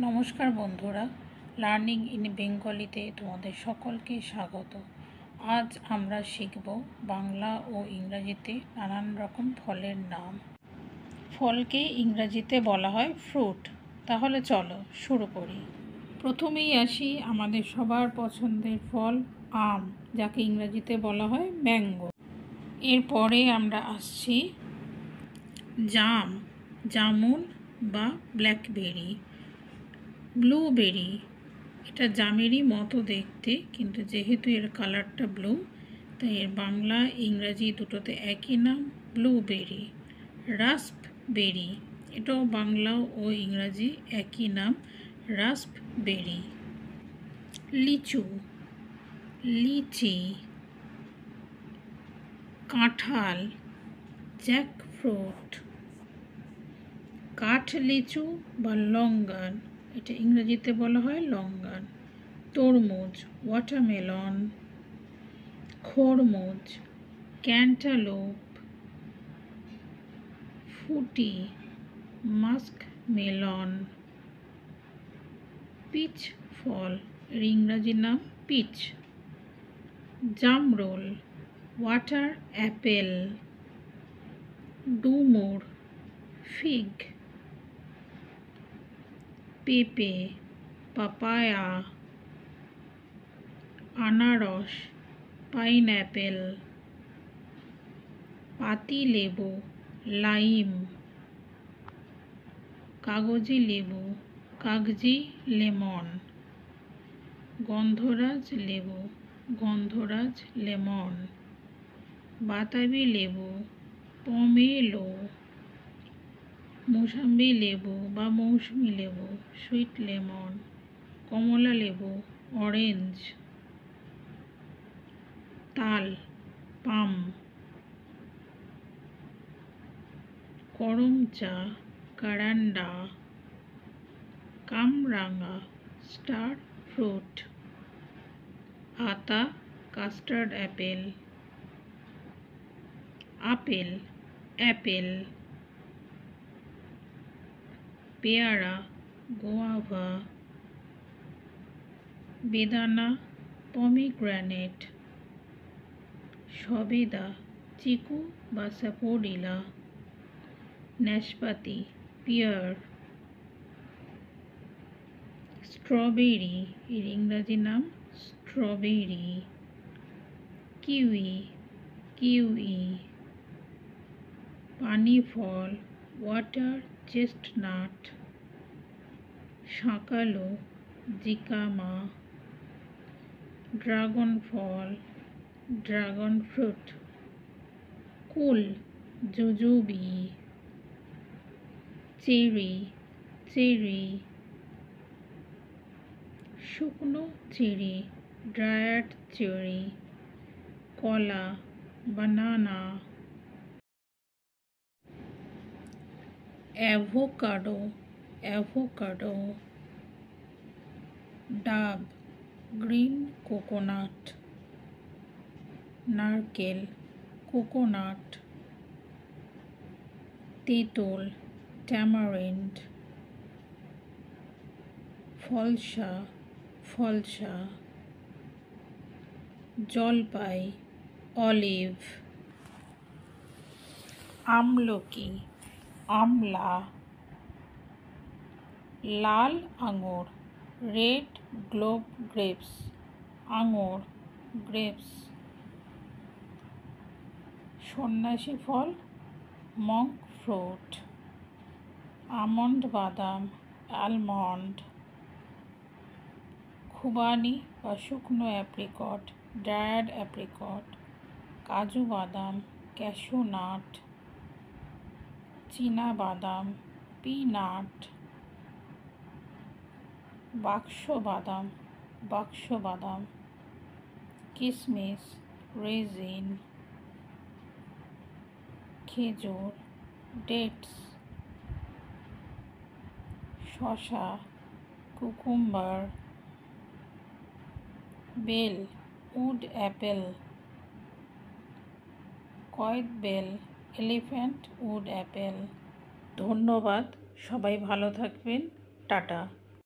নমস্কার বন্ধুরা, learning in বেঙ্গলিতে তোমাদের সকলকে স্বাগত। আজ আমরা শিখব বাংলা ও ইংরাজিতে নানান রকম ফলের নাম। ফলকে ইংরাজিতে বলা হয় ফ্রুট। তাহলে চলো শুরু করি। প্রথমেই আসি আমাদের সবার পছন্দের ফল আম, যাকে ইংরাজিতে বলা হয় ম্যাঙ্গো। এরপরে আমরা আসছি জাম, জামুন বা ব্ল্যাকবেরি। ব্লুবেরি, এটা জামেরই মতো দেখতে, কিন্তু যেহেতু এর কালারটা ব্লু তাই এর বাংলা ইংরাজি দুটোতে একই নাম, ব্লুবেরি। রাস্পবেরি, এটাও বাংলা ও ইংরাজি একই নাম, রাস্পবেরি। লিচু, লিচি। কাঁঠাল, জ্যাকফ্রুট। কাঠ লিচু বা লঙ্গান, এটা ইংরেজিতে বলা হয় লঙ্গান। তরমুজ, ওয়াটারমেলন। খরমুজ, ক্যান্টালুপ। ফুটি, মাস্কমেলন। পিচ ফল, এর ইংরাজি নাম পিচ। জামরুল, ওয়াটার অ্যাপেল। ডুমুর, ফিগ। পেঁপে, পাপায়া। আনারস, পাইনঅ্যাপেল। পাতিলেবু, লাইম। কাগজি লেবু, কাগজি লেমন। গন্ধরাজ লেবু, গন্ধরাজ লেমন। বাতাবি লেবু, পমেলো। মৌসম্বি লেবু বা মৌসুমি লেবু, সুইট লেমন। কমলা লেবু, অরেঞ্জ। তাল, পাম। করমচা, কারান্ডা। কামরাঙা, স্টার ফ্রুট। আতা, কাস্টার্ড অ্যাপেল। Apple, Apple. পেয়ারা, গোয়াভা। বেদানা, পমিগ্রেনেট। সবেদা, চিকু বা স্যাপোডিলা। নাশপাতি, পিয়ার। স্ট্রবেরি, এর ইংরাজি নাম স্ট্রবেরি। Kiwi, kiwi. পানি ফল, ওয়াটার চেস্টনাট। শাঁকালো, জিকামা। ড্রাগন ফল, ড্রাগন ফ্রুট। কুল, জুজুবি। Cherry, cherry. শুকনো চেরি, ড্রায়াড চেরি। কলা, বানানা। Avocado, avocado. ডাব, গ্রিন কোকোনাট। নারকেল, কোকোনাট। তেঁতুল, ট্যামারিন্ড। ফলসা, ফলসা। জলপাই, অলিভ। আমলকি, আমলা। লাল আঙুর, রেড গ্লোব গ্রেপস, আঙুর, গ্রেপস। সন্ন্যাসী ফল, মঙ্ক ফ্রুট। আমন্ড বাদাম, অ্যালমন্ড। খুবানি বা শুকনো অ্যাপ্রিকট, ড্রায়াড অ্যাপ্রিকট। কাজু বাদাম, ক্যাশু নাট। চীনা বাদাম, পিনাট। বাক্স বাদাম, বাক্স বাদাম। কিশমিশ, রেজিন। খেজুর, ডেটস। শসা, কুকুম্বার। বেল, উড অ্যাপেল। কয়েদবেল, এলিফ্যান্ট উড অ্যাপেল। ধন্যবাদ, সবাই ভালো থাকবেন, টাটা।